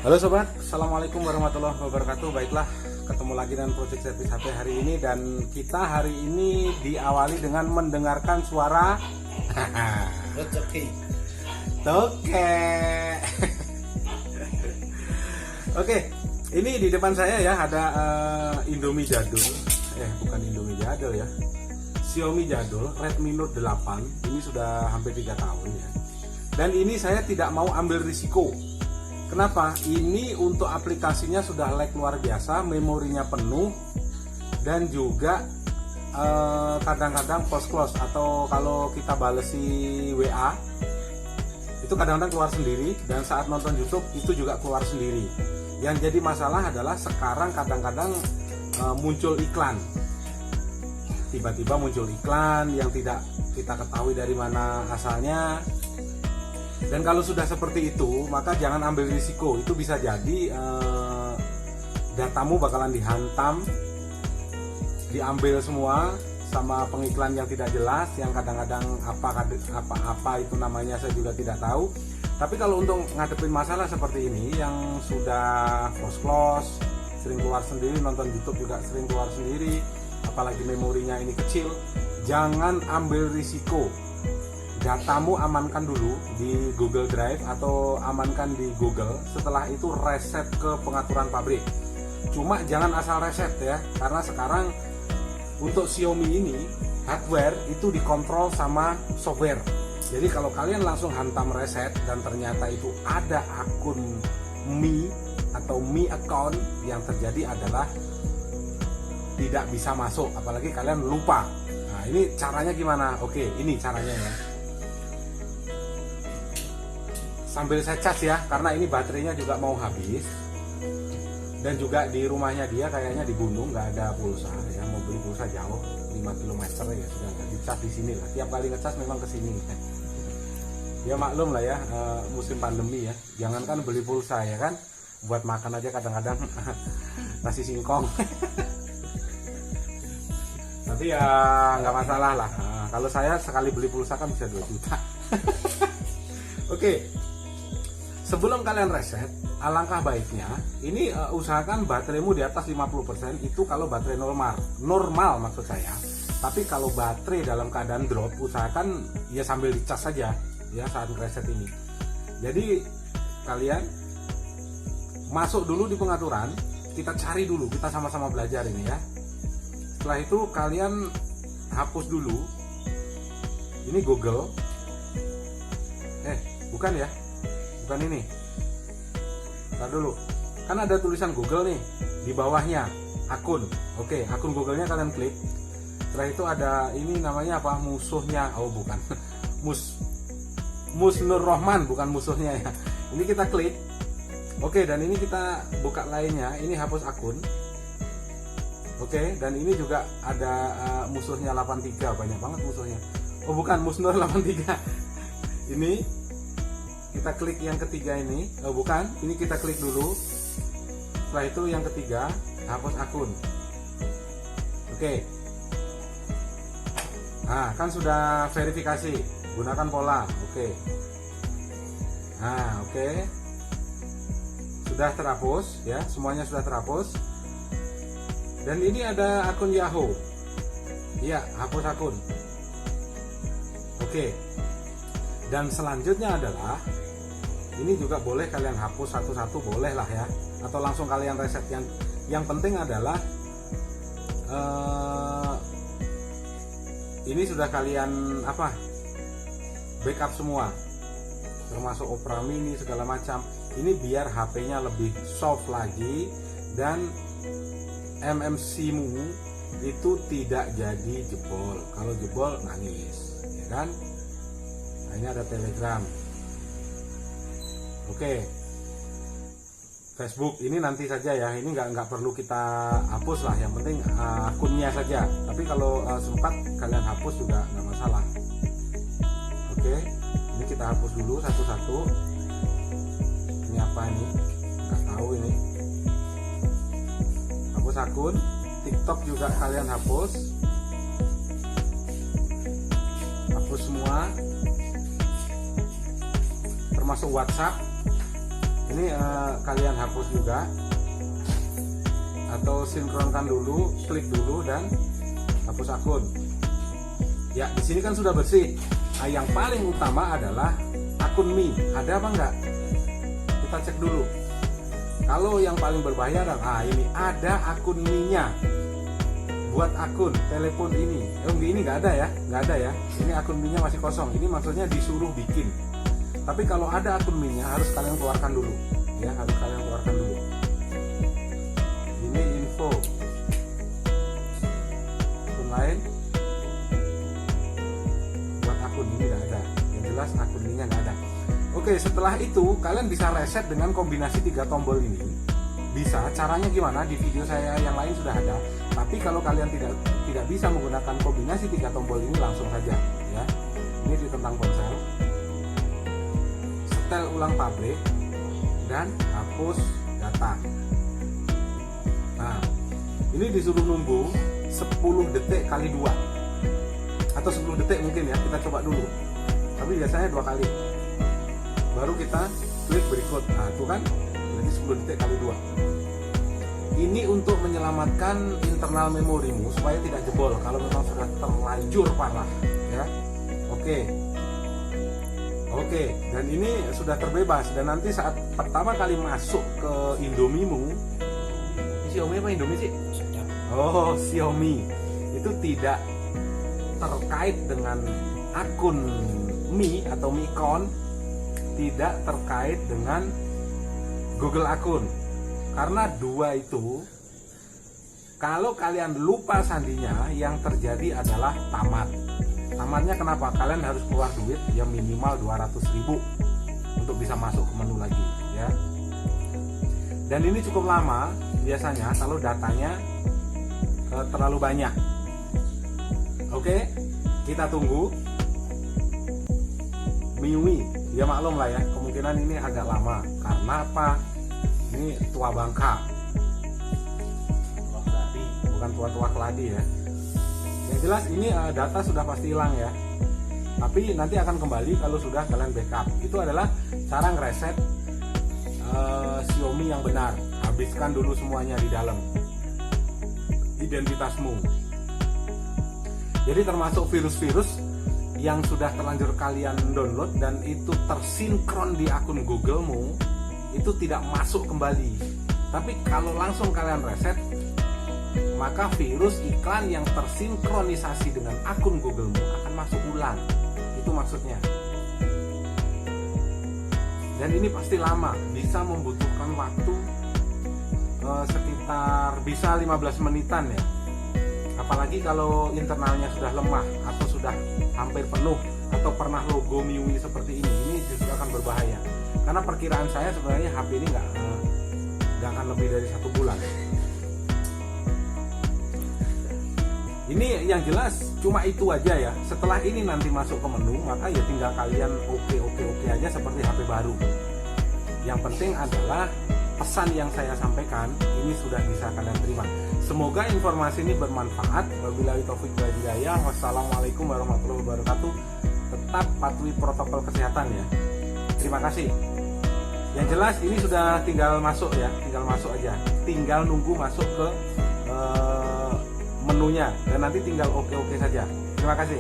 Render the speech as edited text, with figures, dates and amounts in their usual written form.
Halo sobat, assalamualaikum warahmatullahi wabarakatuh. Baiklah, ketemu lagi dengan Project Service HP hari ini, dan kita hari ini diawali dengan mendengarkan suara toke. Oke, ini di depan saya ya ada Indomie jadul, bukan Indomie jadul ya, Xiaomi jadul Redmi Note 8. Ini sudah hampir 3 tahun ya. Dan ini saya tidak mau ambil risiko. Kenapa? Ini untuk aplikasinya sudah lag luar biasa, memorinya penuh, dan juga kadang-kadang post close atau kalau kita balesi WA itu kadang-kadang keluar sendiri, dan saat nonton YouTube itu juga keluar sendiri. Yang jadi masalah adalah sekarang kadang-kadang muncul iklan. Tiba-tiba muncul iklan yang tidak kita ketahui dari mana asalnya. Dan kalau sudah seperti itu, maka jangan ambil risiko. Itu bisa jadi datamu bakalan dihantam, diambil semua sama pengiklan yang tidak jelas, yang kadang-kadang apa itu namanya saya juga tidak tahu. Tapi kalau untuk ngadepin masalah seperti ini yang sudah close, sering keluar sendiri, nonton YouTube juga sering keluar sendiri, apalagi memorinya ini kecil, jangan ambil risiko. Datamu amankan dulu di Google Drive atau amankan di Google. Setelah itu reset ke pengaturan pabrik. Cuma jangan asal reset ya, karena sekarang untuk Xiaomi ini hardware itu dikontrol sama software. Jadi kalau kalian langsung hantam reset dan ternyata itu ada akun Mi atau Mi account, yang terjadi adalah tidak bisa masuk, apalagi kalian lupa. Nah, ini caranya gimana? Oke, ini caranya ya. Sambil saya cas ya, karena ini baterainya juga mau habis, dan juga di rumahnya dia kayaknya di gunung nggak ada pulsa ya, mau beli pulsa jauh 5 km ya, sudah nggak dicas di sini lah. Tiap kali ngecas memang ke sini. Ya maklum lah ya, musim pandemi ya, jangankan beli pulsa ya kan, buat makan aja kadang-kadang nasi singkong. Tapi ya nggak masalah lah. Nah, kalau saya sekali beli pulsa kan bisa 2 juta. Oke. Sebelum kalian reset, alangkah baiknya ini usahakan bateraimu di atas 50%. Itu kalau baterai normal maksud saya. Tapi kalau baterai dalam keadaan drop, usahakan ya sambil dicas saja ya saat reset ini. Jadi kalian masuk dulu di pengaturan, kita cari dulu, kita sama-sama belajar ini ya. Setelah itu kalian hapus dulu. Ini Google. Bukan ya. Bukan ini. Ntar dulu. Kan ada tulisan Google nih di bawahnya, akun. Oke, akun Google-nya kalian klik. Setelah itu ada ini namanya apa? Musuhnya. Oh, bukan. Mus Nur Rohman, bukan musuhnya ya. Ini kita klik. Oke, dan ini kita buka lainnya. Ini hapus akun. Oke, dan ini juga ada musuhnya 83, banyak banget musuhnya. Oh, bukan Musnur 83. Ini kita klik yang ketiga ini. Oh bukan, ini kita klik dulu. Setelah itu yang ketiga, hapus akun. Oke. Nah, kan sudah verifikasi. Gunakan pola. Oke. Nah, oke. Sudah terhapus ya, semuanya sudah terhapus. Dan ini ada akun Yahoo. Iya, hapus akun. Oke. Dan selanjutnya adalah ini juga boleh kalian hapus satu-satu, boleh lah ya, atau langsung kalian reset. Yang penting adalah ini sudah kalian backup semua, termasuk Opera Mini segala macam. Ini biar HP-nya lebih soft lagi dan MMC-mu itu tidak jadi jebol. Kalau jebol nangis, ya kan? Nah, ini ada Telegram. Oke, Facebook ini nanti saja ya, ini nggak perlu kita hapus lah, yang penting akunnya saja. Tapi kalau sempat kalian hapus juga nggak masalah. Oke, ini kita hapus dulu satu-satu. Ini apa ini? Nggak tahu ini. Hapus akun. TikTok juga kalian hapus. Hapus semua. Termasuk WhatsApp. Ini kalian hapus juga atau sinkronkan dulu, klik dulu dan hapus akun. Ya, di sini kan sudah bersih. Nah, yang paling utama adalah akun Mi. Ada apa enggak? Kita cek dulu. Kalau yang paling berbahaya adalah ini ada akun Mi-nya. Buat akun telepon ini. Ini nggak ada ya, nggak ada ya. Ini akun Mi-nya masih kosong. Ini maksudnya disuruh bikin. Tapi kalau ada akun Mi-nya harus kalian keluarkan dulu. Ya, harus kalian keluarkan dulu. Ini info. Akun lain. Buat akun ini nggak ada. Yang jelas akun Mi-nya nggak ada. Oke, setelah itu kalian bisa reset dengan kombinasi 3 tombol ini. Bisa, caranya gimana? Di video saya yang lain sudah ada. Tapi kalau kalian tidak bisa menggunakan kombinasi 3 tombol ini, langsung saja ya. Ini di tentang ponsel. Setel ulang pabrik dan hapus data. Nah, ini disuruh nunggu 10 detik kali 2 atau 10 detik mungkin ya, kita coba dulu. Tapi biasanya 2 kali. Baru kita klik berikut. Nah, itu kan berarti 10 detik kali 2. Ini untuk menyelamatkan internal memorimu supaya tidak jebol kalau memang sudah terlanjur parah ya. Oke, dan ini sudah terbebas. Dan nanti saat pertama kali masuk ke Indomimu, Xiaomi apa Indomie sih? Oh, Xiaomi. Itu tidak terkait dengan akun Mi atau Micon, tidak terkait dengan Google akun. Karena 2 itu, kalau kalian lupa sandinya, yang terjadi adalah tamat. Tamatnya kenapa? Kalian harus keluar duit ya minimal 200.000 untuk bisa masuk ke menu lagi ya. Dan ini cukup lama biasanya kalau datanya terlalu banyak. Oke, kita tunggu. MIUI, ya maklum lah ya, kemungkinan ini agak lama. Karena apa? Ini tua bangka, bukan tua-tua keladi ya. Yang jelas ini data sudah pasti hilang ya. Tapi nanti akan kembali kalau sudah kalian backup. Itu adalah cara ngereset Xiaomi yang benar. Habiskan dulu semuanya di dalam identitasmu. Jadi termasuk virus-virus yang sudah terlanjur kalian download dan itu tersinkron di akun Googlemu, itu tidak masuk kembali. Tapi kalau langsung kalian reset, maka virus iklan yang tersinkronisasi dengan akun Googlemu akan masuk ulang. Itu maksudnya. Dan ini pasti lama, bisa membutuhkan waktu sekitar bisa 15 menitan ya. Apalagi kalau internalnya sudah lemah atau sudah hampir penuh atau pernah logo MIUI seperti ini justru akan berbahaya. Karena perkiraan saya sebenarnya HP ini nggak akan lebih dari 1 bulan. Ini yang jelas cuma itu aja ya. Setelah ini nanti masuk ke menu, maka ya tinggal kalian oke aja seperti HP baru. Yang penting adalah pesan yang saya sampaikan ini sudah bisa kalian terima. Semoga informasi ini bermanfaat. Wabillahi taufiq wal hidayah. Wassalamualaikum warahmatullahi wabarakatuh. Tetap patuhi protokol kesehatan ya. Terima kasih. Yang jelas ini sudah tinggal masuk ya, tinggal masuk aja. Tinggal nunggu masuk ke menunya dan nanti tinggal oke saja. Terima kasih.